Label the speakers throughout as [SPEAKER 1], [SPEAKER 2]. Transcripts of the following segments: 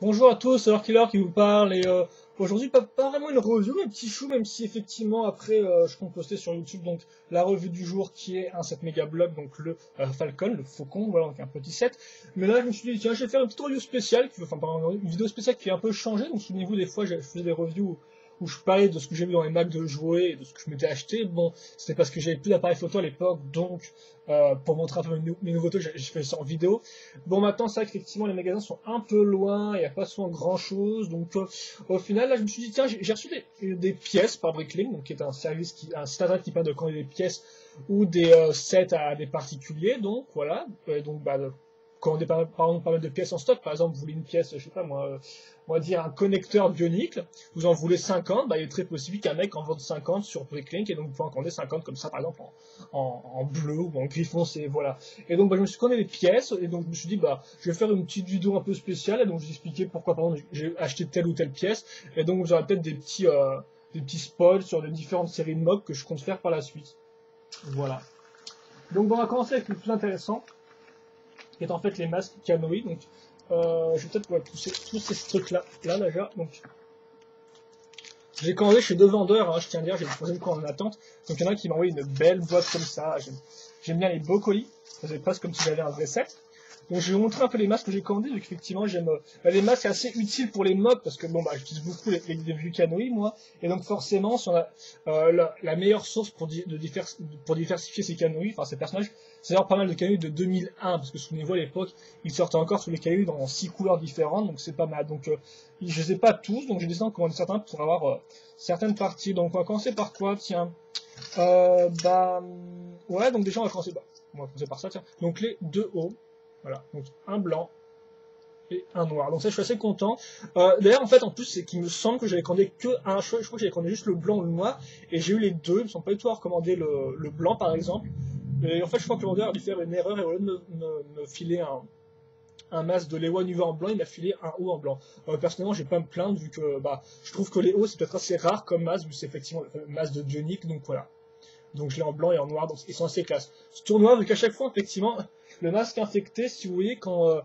[SPEAKER 1] Bonjour à tous, c'est Killer qui vous parle et aujourd'hui pas vraiment une review, un petit chou, même si effectivement après je compte poster sur YouTube donc la revue du jour qui est un 7 méga bloc, donc le Falcon, le Faucon, voilà, donc un petit set. Mais là je me suis dit tiens je vais faire une petite review spéciale, enfin pardon, une vidéo spéciale qui a un peu changé, donc souvenez-vous des fois je faisais des reviews où je parlais de ce que j'ai vu dans les Macs de jouer et de ce que je m'étais acheté. Bon, c'était parce que j'avais plus d'appareil photo à l'époque, donc pour montrer un peu mes nouveautés, j'ai fait ça en vidéo. Bon, maintenant, c'est vrai qu'effectivement, les magasins sont un peu loin, il n'y a pas souvent grand chose. Donc, au final, là, je me suis dit, tiens, j'ai reçu des pièces par Bricklink, donc qui est un service, un site internet qui permet de commander des pièces ou des sets à des particuliers. Donc, voilà. Donc, bah, commander par exemple pas mal de pièces en stock. Par exemple, vous voulez une pièce, je sais pas moi, on va dire un connecteur bionique, vous en voulez 50, bah, il est très possible qu'un mec en vende 50 sur Bricklink et donc vous pouvez en commander 50 comme ça, par exemple, en bleu ou en gris foncé, voilà. Et donc, bah, je me suis commandé les pièces, et donc je me suis dit, bah, je vais faire une petite vidéo un peu spéciale, et donc je vais expliquer pourquoi, par exemple, j'ai acheté telle ou telle pièce, et donc vous aurez peut-être des petits spoils sur les différentes séries de mobs que je compte faire par la suite. Voilà. Donc, on va commencer avec le plus intéressant, qui est en fait les masques Kanoï. Donc, je vais peut-être pousser tous ces trucs-là, là, déjà. Donc, j'ai commandé chez deux vendeurs, hein, je tiens à dire, j'ai le troisième coin en attente. Donc, il y en a un qui m'a envoyé une belle boîte comme ça. J'aime bien les beaux colis. C'est presque comme si j'avais un vrai set. Donc je vais vous montrer un peu les masques que j'ai commandés, vu qu'effectivement j'aime les masques assez utiles pour les mobs, parce que bon bah j'utilise beaucoup les vieux canoïs moi, et donc forcément si on a la meilleure source pour diversifier ces canoïs, enfin ces personnages, c'est d'avoir pas mal de canoïs de 2001, parce que souvenez-vous à l'époque, ils sortaient encore sous les canoïs dans 6 couleurs différentes, donc c'est pas mal. Donc je les ai pas tous, donc j'ai décidé d'en commander certains pour avoir certaines parties. Donc on va commencer par quoi, tiens ouais, donc déjà on va commencer par ça, tiens. Donc les deux hauts. Voilà, donc un blanc et un noir. Donc ça, je suis assez content. D'ailleurs, en fait, en plus, c'est qu'il me semble que j'avais commandé que un choix. Je crois que j'avais commandé juste le blanc ou le noir, et j'ai eu les deux. Ils me semble pas du tout avoir commandé le blanc, par exemple. Et en fait, je crois que le vendeur a dû faire une erreur et au lieu de me filer un masque de Lewa Nuva en blanc, il m'a filé un haut en blanc. Personnellement, j'ai pas à me plaindre vu que bah, je trouve que les hauts c'est peut-être assez rare comme masque, vu que c'est effectivement le masque de Bionic, donc voilà. Donc je l'ai en blanc et en noir, donc ils sont assez classe. Ce tournoi, vu qu'à chaque fois, effectivement, le masque infecté, si vous voyez, quand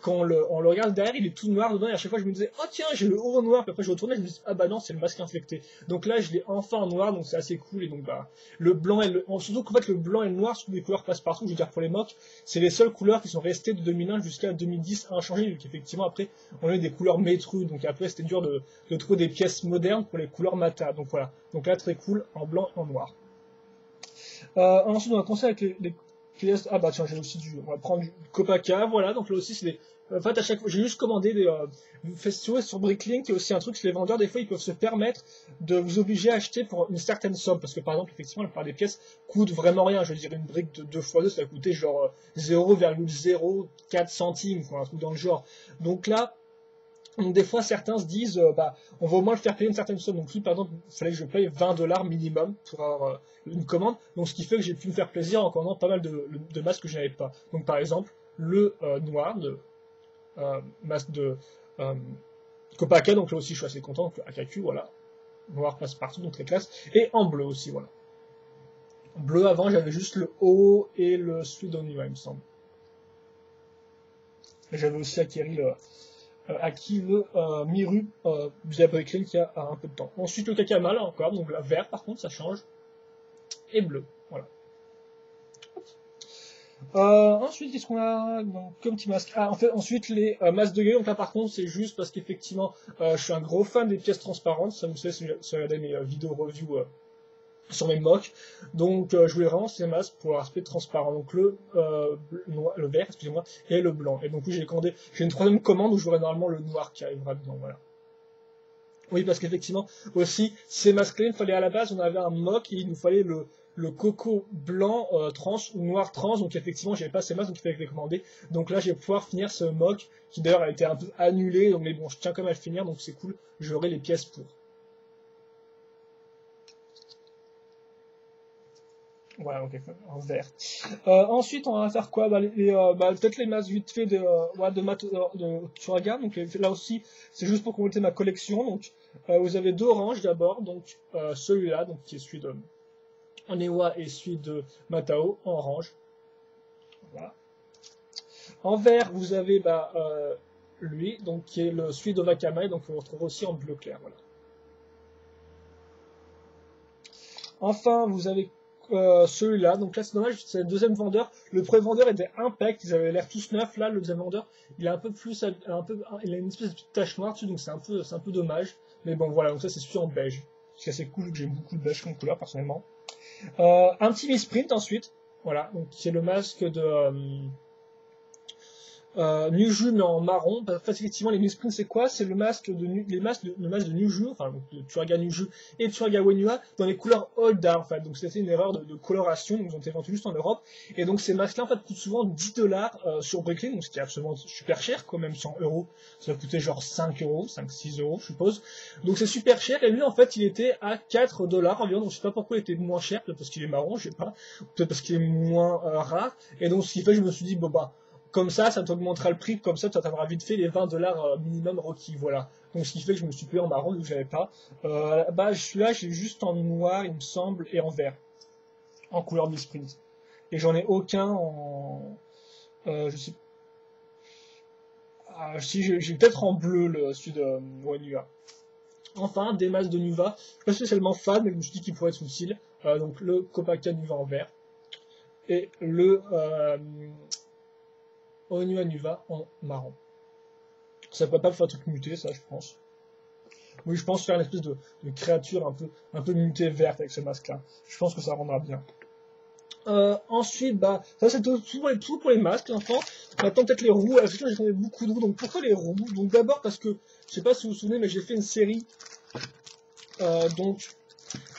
[SPEAKER 1] on le regarde derrière, il est tout noir dedans, et à chaque fois je me disais, oh tiens, j'ai le haut en noir, puis après je retournais, je me dis, ah bah non, c'est le masque infecté. Donc là, je l'ai enfin en noir, donc c'est assez cool, et donc bah, le blanc et surtout qu'en fait, le blanc et le noir, sont des couleurs passe partout, je veux dire, pour les mocks, c'est les seules couleurs qui sont restées de 2001 jusqu'à 2010 inchangées, vu qu'effectivement, après, on a eu des couleurs métru, donc après, c'était dur de trouver des pièces modernes pour les couleurs mata, donc voilà. Donc là, très cool, en blanc et en noir. Ensuite, on va commencer avec les pièces. Ah bah tiens, j'ai aussi on va prendre du Copacabana, voilà. Donc là aussi, c'est des. En fait, à chaque fois, j'ai juste commandé des festivals sur Bricklink. Il y a aussi un truc, c'est les vendeurs, des fois, ils peuvent se permettre de vous obliger à acheter pour une certaine somme. Parce que par exemple, effectivement, la plupart des pièces coûtent vraiment rien. Je veux dire, une brique de 2x2, ça va coûter genre 0,04 centimes, quoi, un truc dans le genre. Donc là, donc des fois, certains se disent, bah, on va au moins le faire payer une certaine somme. Donc lui, par exemple, il fallait que je paye 20 $ minimum pour avoir une commande. Donc ce qui fait que j'ai pu me faire plaisir en commandant pas mal de masques que je n'avais pas. Donc par exemple, le noir de masque de euh, Copacabana, donc là aussi je suis assez content, donc AKQ, voilà. Noir passe partout, donc très classe. Et en bleu aussi, voilà. Bleu avant, j'avais juste le haut et le Sudoniva, il me semble. Et j'avais aussi acquis le Miru via Bricklink il y a un peu de temps. Ensuite le Kakama là encore, donc la vert par contre ça change, et bleu. Voilà. Ensuite, qu'est-ce qu'on a donc, comme petit masque? Ah, en fait, ensuite les masques de gueule. Donc là, par contre, c'est juste parce qu'effectivement, je suis un gros fan des pièces transparentes. Ça vous savez, si vous regardez mes vidéos review sur mes mocks. Donc, je voulais vraiment ces masques pour l'aspect transparent. Donc le vert, excusez-moi, et le blanc. Et donc, oui, j'ai commandé. J'ai une troisième commande où j'aurai normalement le noir qui arrivera dedans. Voilà. Oui, parce qu'effectivement, aussi, ces masques-là, il fallait à la base, on avait un mock et il nous fallait le coco blanc trans ou noir trans. Donc effectivement, j'avais pas ces masques, donc il fallait que je les commander. Donc là, je vais pouvoir finir ce mock, qui d'ailleurs a été un peu annulé. Donc, mais bon, je tiens quand même à le finir, donc c'est cool. J'aurai les pièces pour. Voilà, ok, en vert. Ensuite, on va faire quoi? Peut-être les masques vite fait ouais, de Turaga. Donc là aussi, c'est juste pour compléter ma collection. Donc vous avez deux oranges d'abord. Donc celui-là, donc qui est celui de Onewa et celui de Matao en orange. Voilà. En vert, vous avez lui, donc qui est celui de Wakamae, donc on le retrouve aussi en bleu clair, voilà. Enfin, vous avez celui-là, donc là c'est dommage, c'est le deuxième vendeur. Le premier vendeur était impec, ils avaient l'air tous neufs. Là, le deuxième vendeur, il a un peu plus, il a une espèce de petite tache noire dessus, donc c'est un peu dommage. Mais bon, voilà, donc ça c'est celui en beige. C'est assez cool, j'aime beaucoup le beige comme couleur personnellement. Un petit misprint ensuite, voilà, donc c'est le masque de Nuju mais en marron. En fait, effectivement, les misprints c'est quoi? C'est le masque de le masque de Nuju, enfin de Turaga Nuju et de Turaga Wenua dans les couleurs Oldar en fait. Donc c'était une erreur de coloration, donc ils ont été vendus juste en Europe. Et donc ces masques là en fait coûtent souvent 10 dollars sur Brooklyn, donc c'était absolument super cher, quand même 100 euros. Ça coûtait genre 5 euros, 5-6 euros je suppose. Donc c'est super cher, et lui en fait il était à 4 dollars environ, donc je sais pas pourquoi il était moins cher, peut-être parce qu'il est marron, je sais pas, peut-être parce qu'il est moins rare. Et donc ce qui fait je me suis dit bon bah comme ça t'augmentera le prix, comme ça tu t'auras vite fait les 20 dollars minimum requis, voilà. Donc ce qui fait que je me suis payé en marron, vu que j'avais pas. Bah celui-là j'ai juste en noir, il me semble, et en vert, en couleur misprint. Et j'en ai aucun en, je sais, si j'ai peut-être en bleu celui de Wenua. Enfin, des masques de Nuva, je suis pas spécialement fan, mais je me suis dit qu'il pourrait être utile. Donc le Kopaka Nuva en vert et le Onua Nuva en marron. Ça pourrait pas me faire un truc muté, ça, je pense. Oui, je pense faire une espèce de créature un peu mutée verte avec ce masque-là. Je pense que ça rendra bien. Ensuite, bah, ça c'est tout pour les masques, l'enfant. Maintenant, peut-être les roues. Effectivement, j'ai trouvé beaucoup de roues. Donc, pourquoi les roues? Donc, d'abord parce que, je sais pas si vous vous souvenez, mais j'ai fait une série, donc,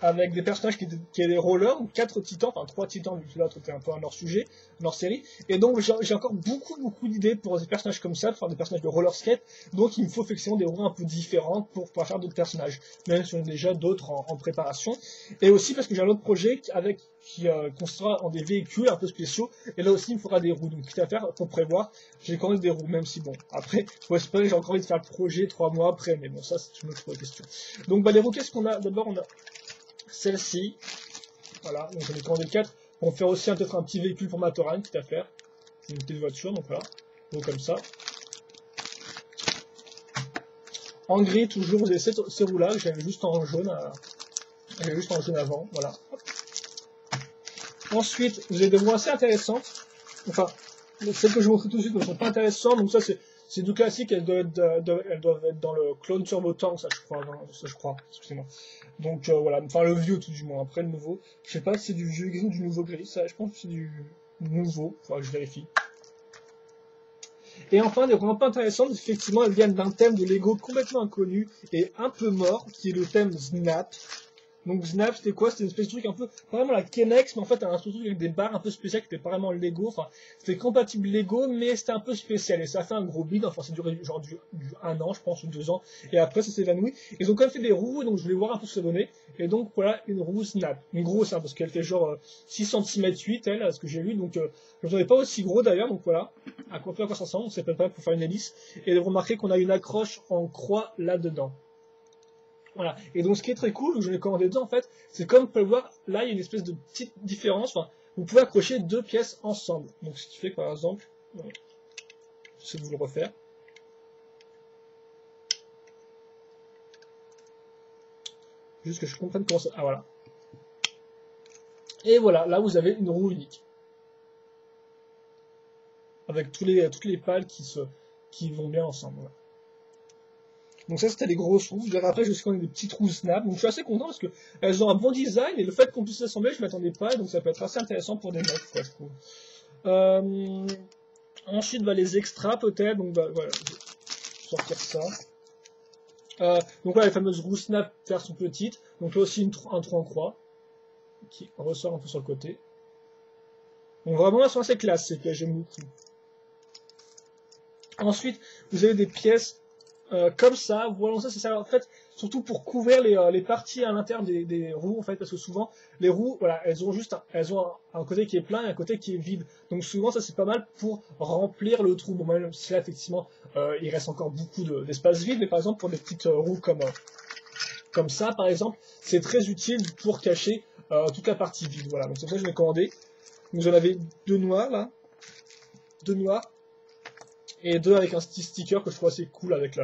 [SPEAKER 1] avec des personnages qui étaient des rollers, donc 4 titans, enfin 3 titans, vu que l'autre était un peu un hors-sujet, hors-série. Et donc j'ai encore beaucoup d'idées pour des personnages comme ça, pour faire des personnages de roller skate. Donc il me faut effectivement des roues un peu différentes pour pouvoir faire d'autres personnages, même si on a déjà d'autres en préparation. Et aussi parce que j'ai un autre projet qui consistera en des véhicules un peu spéciaux, et là aussi il me faudra des roues. Donc quitte à faire, pour prévoir, j'ai quand même des roues, même si bon, après, faut espérer que j'ai encore envie de faire le projet 3 mois après, mais bon, ça c'est une autre question. Donc bah les roues, qu'est-ce qu'on a? D'abord on a celle-ci, voilà, donc j'en ai commandé 4 pour faire aussi peut-être un petit véhicule pour ma Torrent, quitte à faire. C'est une petite voiture, donc voilà, donc comme ça. En gris, toujours, vous avez ces roues-là, que j'avais juste en jaune, avant, voilà. Ensuite, vous avez des roues assez intéressantes, enfin, celles que je vous montre tout de suite ne sont pas intéressantes, donc ça c'est du classique, elles doivent être dans le Clone Turbo Tank, ça je crois, excusez-moi. Donc voilà, enfin le vieux tout du moins, après le nouveau. Je sais pas si c'est du vieux gris ou du nouveau gris, ça je pense que c'est du nouveau, faudra que je vérifie. Et enfin, des roues un peu intéressantes, effectivement, elles viennent d'un thème de Lego complètement inconnu et un peu mort, qui est le thème Snap. Donc Snap, c'était quoi? C'était une espèce de truc un peu, pas vraiment la Kenex, mais en fait un truc avec des barres un peu spéciales qui était pas vraiment Lego. Enfin, c'était compatible Lego, mais c'était un peu spécial. Et ça a fait un gros bid. Enfin, ça a duré genre du 1 an, je pense, ou 2 ans. Et après, ça s'est évanoui. Ils ont quand même fait des roues, donc je voulais voir un peu ce que ça donnait. Et donc voilà, une roue Snap. Une grosse, hein, parce qu'elle fait genre 6 cm 8, elle, à ce que j'ai vu. Donc je ne trouvais pas aussi gros d'ailleurs. Donc voilà, à quoi ça ressemble. On s'appelle pas pour faire une hélice. Et vous remarquez qu'on a une accroche en croix là-dedans. Voilà. Et donc ce qui est très cool, je l'ai commandé deux en fait, c'est comme vous pouvez le voir, là il y a une espèce de petite différence, enfin, vous pouvez accrocher deux pièces ensemble. Donc ce qui fait que par exemple, j'essaie de vous le refaire. Juste que je comprenne comment ça... Ah voilà. Et voilà, là vous avez une roue unique. Avec toutes les pales qui vont bien ensemble. Voilà. Donc ça c'était les grosses roues. Après je sais qu'on a des petites roues Snap. Donc je suis assez content parce que elles ont un bon design et le fait qu'on puisse les assembler, je m'attendais pas. Donc ça peut être assez intéressant pour des mecs, quoi, je trouve. Ensuite bah, les extras peut-être. Donc bah, voilà, je vais sortir ça. Donc là les fameuses roues Snap version petite. Donc là aussi un trou en croix qui ressort un peu sur le côté. Donc vraiment elles sont assez classiques, j'aime beaucoup. Ensuite vous avez des pièces comme ça, voilà, ça c'est ça en fait, surtout pour couvrir les parties à l'intérieur des roues en fait, parce que souvent les roues, voilà, elles ont un côté qui est plein et un côté qui est vide, donc souvent ça c'est pas mal pour remplir le trou. Bon, même si là effectivement il reste encore beaucoup d'espace vide, mais par exemple pour des petites roues comme ça par exemple, c'est très utile pour cacher toute la partie vide. Voilà, donc c'est pour ça que je l'ai commandé. Vous en avez deux noirs là, deux noirs. et deux avec un petit sticker que je trouve assez cool avec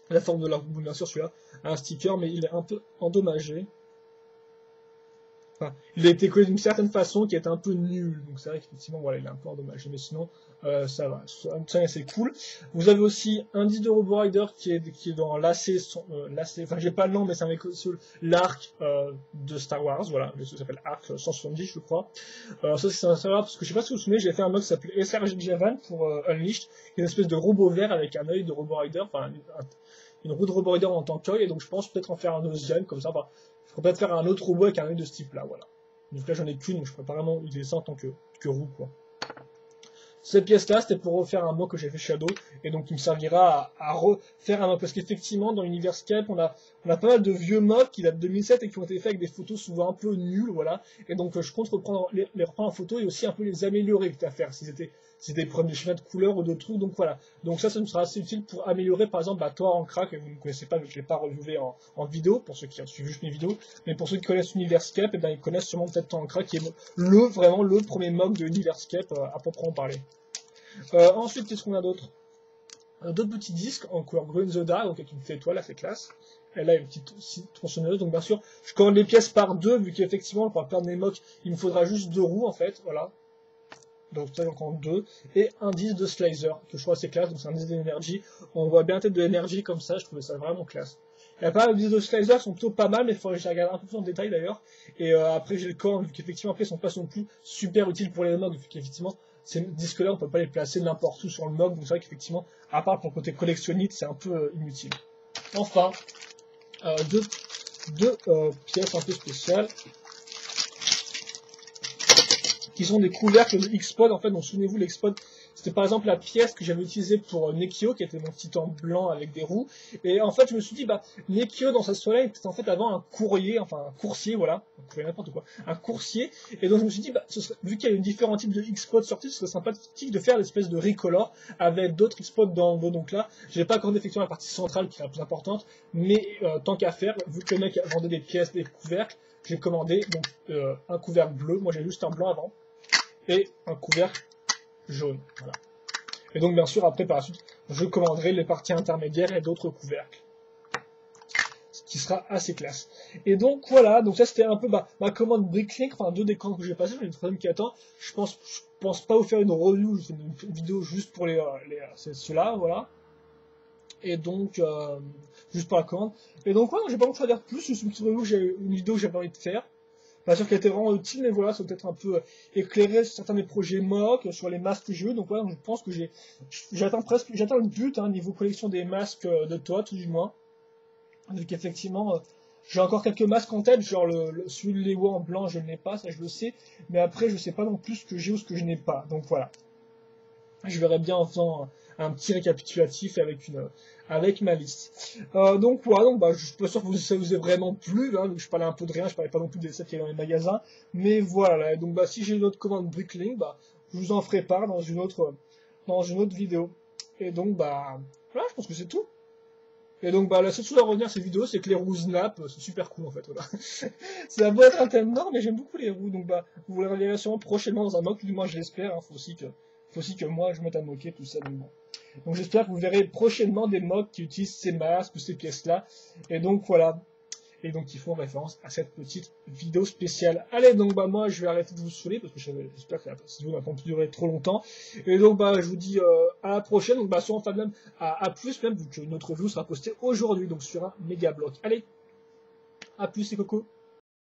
[SPEAKER 1] la forme de la roue, bien sûr celui-là a un sticker mais il est un peu endommagé. Enfin, il a été collé d'une certaine façon qui est un peu nul, donc c'est vrai qu'effectivement voilà il est un peu endommagé, mais sinon ça va, ça c'est cool. Vous avez aussi un disque de Robo Rider qui est dans l'AC, enfin j'ai pas le nom mais c'est un sur l'arc de Star Wars, voilà, ça s'appelle Arc 170 je crois. Ça c'est un savoir parce que je sais pas si vous vous souvenez, j'ai fait un mode qui s'appelait SRG Javan pour Unleashed, qui est une espèce de robot vert avec un œil de Robo Rider, enfin une roue de Robo Rider en tant qu'œil, et donc je pense peut-être en faire un deuxième comme ça. Enfin, je pourrais peut-être faire un autre robot avec un œil de ce type-là, voilà. Donc là, j'en ai qu'une, donc je pourrais pas vraiment utiliser ça en tant que roue, quoi. Cette pièce-là, c'était pour refaire un mock que j'ai fait Shadow, et donc il me servira à refaire un mock, parce qu'effectivement, dans l'univers Skype, on a pas mal de vieux mocks qui datent de 2007 et qui ont été faits avec des photos souvent un peu nulles, voilà. Et donc je compte les reprendre en photo et aussi un peu les améliorer, à faire, si c'était des problèmes de schéma de couleur ou d'autres trucs, donc voilà. Donc ça me sera assez utile pour améliorer, par exemple, Thor en crack, que vous ne connaissez pas, mais je ne l'ai pas reviewé en vidéo, pour ceux qui ont suivi juste mes vidéos, mais pour ceux qui connaissent l'univers Skype, et ben ils connaissent sûrement peut-être Thor en crack, qui est vraiment le premier mock de l'univers Skype à proprement parler. Ensuite, qu'est-ce qu'on a d'autre? D'autres petits disques en couleur Green Zoda, donc avec une petite étoile assez classe. Elle a une petite tronçonneuse, donc bien sûr, je commande les pièces par deux, vu qu'effectivement, pour perdre mes mocks, il me faudra juste deux roues, en fait, voilà. Donc ça, j'en commande deux. Et un disque de Slicer, que je trouve assez classe, donc c'est un disque d'énergie. On voit bien tête de l'énergie comme ça, je trouvais ça vraiment classe. Il y a pas mal de disques de Slicer, sont plutôt pas mal, mais il faudrait que je les regarde un peu plus en détail d'ailleurs. Et après, j'ai le corps, vu qu'effectivement, après, ils sont pas non plus super utiles pour les mocks, vu qu'effectivement, ces disques-là, on peut pas les placer n'importe où sur le mock, donc c'est vrai qu'effectivement, à part pour le côté collectionniste, c'est un peu inutile. Enfin, deux pièces un peu spéciales, qui sont des couvercles de X-Pod, en fait, donc souvenez-vous, l'X-Pod, c'était par exemple la pièce que j'avais utilisée pour Nekio, qui était mon titan blanc avec des roues, et en fait, je me suis dit, bah, Nekio, dans sa soleil, était en fait avant un courrier, enfin, un coursier, voilà, donc n'importe quoi, un coursier, et donc je me suis dit, bah, vu qu'il y a une différents types de X-Pod sortis, ce serait sympathique de faire l'espèce de recolor avec d'autres X-Pod dans le dos, donc là, j'ai pas accordé effectivement la partie centrale qui est la plus importante, mais tant qu'à faire, vu que le mec vendait des pièces, des couvercles, j'ai commandé donc un couvercle bleu, moi j'ai juste un blanc avant, et un couvercle jaune, voilà. Et donc bien sûr après par la suite je commanderai les parties intermédiaires et d'autres couvercles, ce qui sera assez classe. Et donc voilà, donc ça c'était un peu ma commande Bricklink, enfin deux des commandes que j'ai passées, j'en ai une troisième qui attend. Je pense pas vous faire une review, je fais une vidéo juste pour ceux-là, voilà. Et donc juste pour la commande. Et donc voilà, j'ai pas envie de dire plus, juste une petite review, une vidéo que j'avais envie de faire. Pas sûr qu'elle était vraiment utile, mais voilà, ça peut être un peu éclairé sur certains des projets mock, sur les masques que j'ai eu. Donc voilà, je pense que j'atteins le but, hein, niveau collection des masques de toi, tout du moins. Donc effectivement, j'ai encore quelques masques en tête, genre celui de Léo en blanc, je ne l'ai pas, ça je le sais. Mais après, je sais pas non plus ce que j'ai ou ce que je n'ai pas. Donc voilà. Je verrai bien en faisant un petit récapitulatif avec ma liste. Donc voilà, je suis pas sûr que ça vous ait vraiment plu, hein, je parlais un peu de rien, je parlais pas non plus des sets qu'il y a dans les magasins, mais voilà, donc si j'ai une autre commande Bricklink, je vous en ferai part dans une autre vidéo. Et donc voilà, je pense que c'est tout. Et donc la seule chose à retenir de cette vidéo, c'est que les roues Snap, c'est super cool en fait, voilà. Ça va pas être un thème mort, mais j'aime beaucoup les roues, donc vous les reverrez sûrement prochainement dans un mock, du moins je l'espère, hein, faut aussi que moi je mette à moquer tout ça, donc j'espère que vous verrez prochainement des mocks qui utilisent ces masques ou ces pièces-là. Et donc voilà. Et donc ils font référence à cette petite vidéo spéciale. Allez, donc moi je vais arrêter de vous saouler parce que j'espère que cette vidéo n'a pas duré trop longtemps. Et donc je vous dis à la prochaine. Donc soit enfin même à plus même vu que notre view sera postée aujourd'hui donc sur un méga bloc. Allez, à plus les cocos.